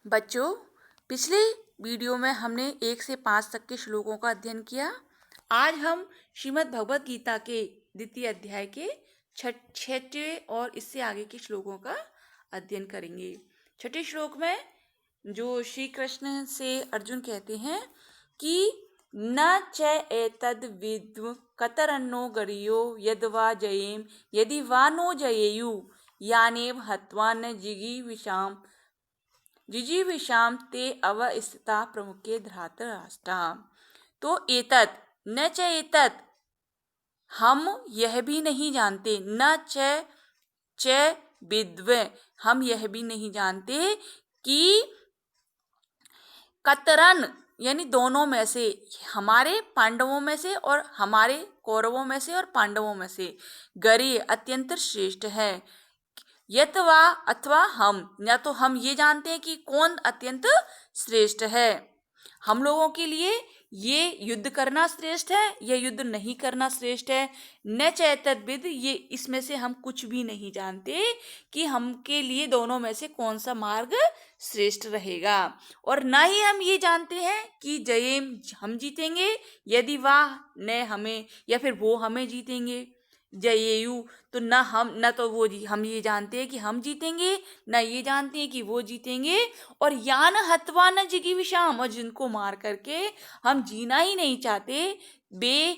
बच्चों, पिछले वीडियो में हमने 1 से 5 तक के श्लोकों का अध्ययन किया। आज हम श्रीमद् भगवत गीता के द्वितीय अध्याय के छठे और इससे आगे के श्लोकों का अध्ययन करेंगे। छठे श्लोक में जो श्री कृष्ण से अर्जुन कहते हैं कि न च एतद् विद्म कतरन्नो गरियो यद्वा जयेम यदि वा नो जयेयु यानेव हत्वा न जिजीविषाम ते अवस्थिता प्रमुखे धृतराष्ट्रा। तो एतत् न च एतत्, हम यह भी नहीं जानते, न च विद्व, हम यह भी नहीं जानते कि कतरन यानी दोनों में से, हमारे पांडवों में से और हमारे कौरवों में से और पांडवों में से गरी अत्यंत श्रेष्ठ है। यतवा अथवा हम, या तो हम ये जानते हैं कि कौन अत्यंत श्रेष्ठ है। हम लोगों के लिए ये युद्ध करना श्रेष्ठ है या युद्ध नहीं करना श्रेष्ठ है। न चैतद्विद, ये इसमें से हम कुछ भी नहीं जानते कि हम के लिए दोनों में से कौन सा मार्ग श्रेष्ठ रहेगा। और न ही हम ये जानते हैं कि जयेम, हम जीतेंगे, यदि वाह न हमें, या फिर वो हमें जीतेंगे। जयेयु, तो न तो वो हम ये जानते हैं कि हम जीतेंगे, न ये जानते हैं कि वो जीतेंगे। और यान हत्वा न जिगीविषाम, और जिनको मार करके हम जीना ही नहीं चाहते, बे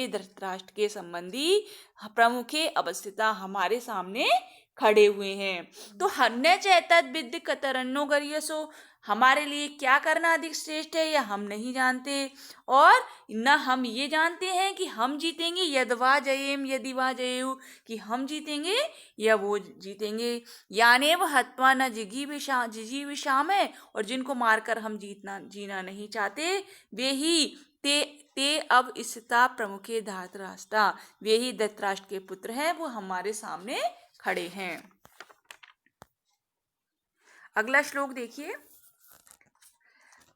धृतराष्ट्र के संबंधी प्रमुखे अवस्थिता हमारे सामने खड़े हुए हैं। तो हन्य चैतद विद्य कतरन्नो गरियसो, हमारे लिए क्या करना अधिक श्रेष्ठ है या हम नहीं जानते। और न हम ये जानते हैं कि हम जीतेंगे, यदवा जयेम यदि वा जयेयु, कि हम जीतेंगे या वो जीतेंगे। यानेव हत्वा न जिजीविषाम है, और जिनको मारकर हम जीना नहीं चाहते, वे ही ते अब स्थिता प्रमुखे धृतराष्ट्र, वे ही धृतराष्ट्र के पुत्र हैं, वो हमारे सामने खड़े हैं। अगला श्लोक देखिए।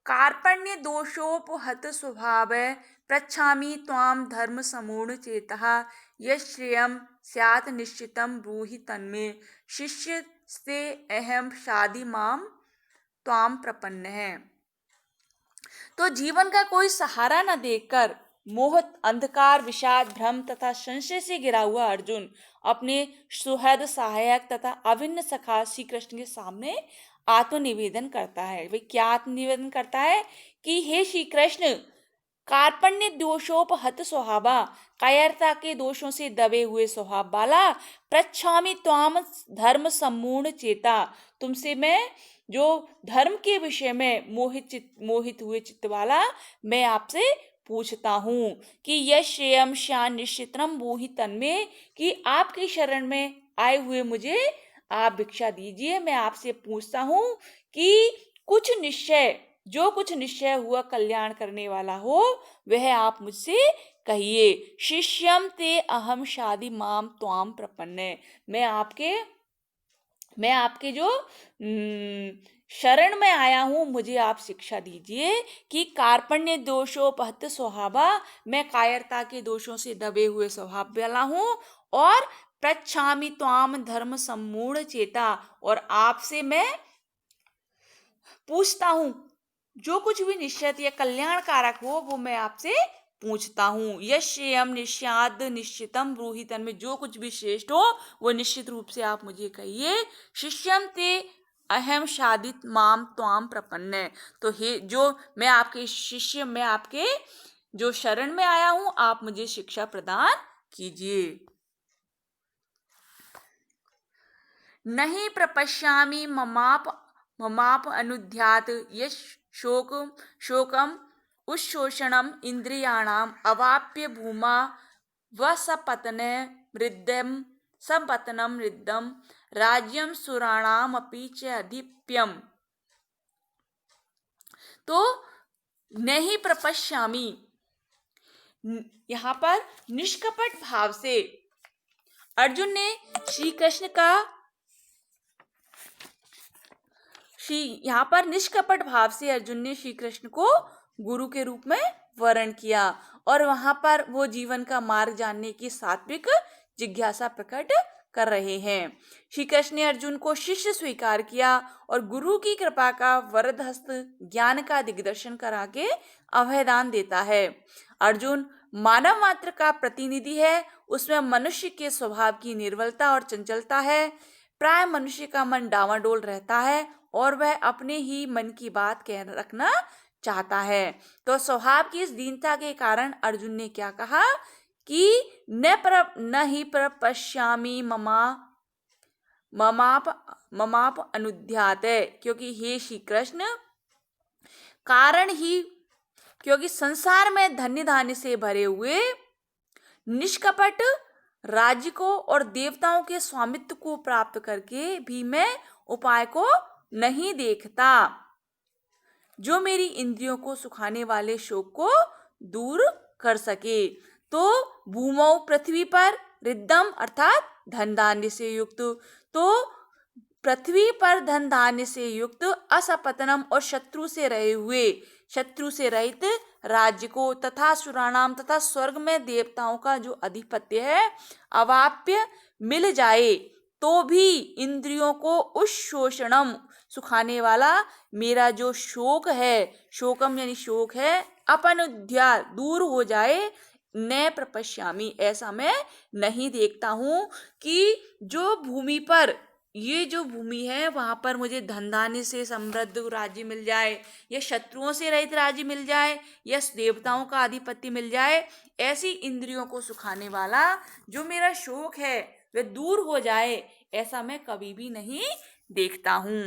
कार्पण्य दोषोपहत स्वभाव पृच्छामि त्वां धर्म समूढ़ चेतः यश्रेयं स्यात् निश्चितं ब्रूहि तन्मे शिष्य से अहम शादी माम त्वां प्रपन्न है। तो जीवन का कोई सहारा न देखकर मोह, अंधकार, विषाद, भ्रम तथा संशय से घिरा हुआ अर्जुन अपने सुहृद सहायक तथा अभिन्न सखा श्री कृष्ण के सामने आत्मनिवेदन करता है। वे क्या आत्मनिवेदन करता है कि हे श्री कृष्ण, कार्पण्य दोषोपहत स्वभावा, कायरता के दोषों से दबे हुए स्वभाव वाला, पृच्छामि त्वाम धर्म सम्मूढ़ चेता, तुमसे मैं जो धर्म के विषय में मोहित हुए चित्त वाला, मैं आपसे पूछता हूँ कि यश्रेयम श्यान निश्चित्रम बोहि तन्मे, कि आपकी शरण में आए हुए मुझे आप भिक्षा दीजिए। मैं आपसे पूछता हूँ कि जो कुछ निश्चय हुआ कल्याण करने वाला हो, वह आप मुझसे कहिए। शिष्यम ते अहम शादी माम त्वाम प्रपन्ने, मैं आपके जो शरण में आया हूं, मुझे आप शिक्षा दीजिए कि कार्पण्य दोषोपहत स्वभावा, मैं कायरता के दोषों से दबे हुए स्वभाव वाला हूं। और पृच्छामि त्वाम धर्म सम्मूढ़ चेता, और आपसे मैं पूछता हूं जो कुछ भी निश्चित या कल्याण कारक हो, वो मैं आपसे पूछता हूँ। यश्यम निश्याद निश्चितम ब्रूहि तन्मे, जो कुछ भी श्रेष्ठ हो वो निश्चित रूप से आप मुझे कहिए। शिष्यम ते अहम शादित माम त्वाम प्रपन्न, तो हे जो मैं आपके शिष्य, मैं आपके जो शरण में आया हूं, आप मुझे शिक्षा प्रदान कीजिए। नहीं प्रपश्यामि ममाप अनुध्यात यश शोकम उच्छोषणम इंद्रियाणाम अवाप्य भूमा सपतनम मृद्धम राज्यम सुराणाम अपि च अधिप्यम। तो नहीं प्रपश्यामि, यहाँ पर निष्कपट भाव से अर्जुन ने यहाँ पर निष्कपट भाव से अर्जुन ने श्री कृष्ण को गुरु के रूप में वर्ण किया, और वहां पर वो जीवन का मार्ग जानने की सात्विक जिज्ञासा प्रकट कर रहे हैं। श्री कृष्ण ने अर्जुन को शिष्य स्वीकार किया और गुरु की कृपा का वरद हस्त ज्ञान का दिग्दर्शन करा के अभयदान देता है। अर्जुन मानव मात्र का प्रतिनिधि है, उसमें मनुष्य के स्वभाव की निर्बलता और चंचलता है। प्राय मनुष्य का मन डावाडोल रहता है और वह अपने ही मन की बात कह रखना चाहता है। तो स्वभाव की इस दीनता के कारण अर्जुन ने क्या कहा कि न ही प्रपश्यामि ममाप अनुद्याते, क्योंकि हे श्री कृष्ण कारण ही, क्योंकि संसार में धन्य धान्य से भरे हुए निष्कपट राज्य को और देवताओं के स्वामित्व को प्राप्त करके भी मैं उपाय को नहीं देखता जो मेरी इंद्रियों को सुखाने वाले शोक को दूर कर सके। तो भूमौ पृथ्वी पर रिद्धम अर्थात धन धान्य से युक्त, तो पृथ्वी पर धन धान्य से युक्त असपतनम और शत्रु से रहित राज्य को तथा सुराणाम तथा स्वर्ग में देवताओं का जो अधिपत्य है अवाप्य मिल जाए तो भी इंद्रियों को उच्छोषणम सुखाने वाला मेरा जो शोक है, शोकम यानी शोक है, अपनुद्या दूर हो जाए, न प्रपश्यामि ऐसा मैं नहीं देखता हूं कि जो भूमि पर ये जो भूमि है वहां पर मुझे धन धान्य से समृद्ध राज्य मिल जाए या शत्रुओं से रहित राज्य मिल जाए या देवताओं का आधिपत्य मिल जाए, ऐसी इंद्रियों को सुखाने वाला जो मेरा शोक है वह दूर हो जाए, ऐसा मैं कभी भी नहीं देखता हूँ।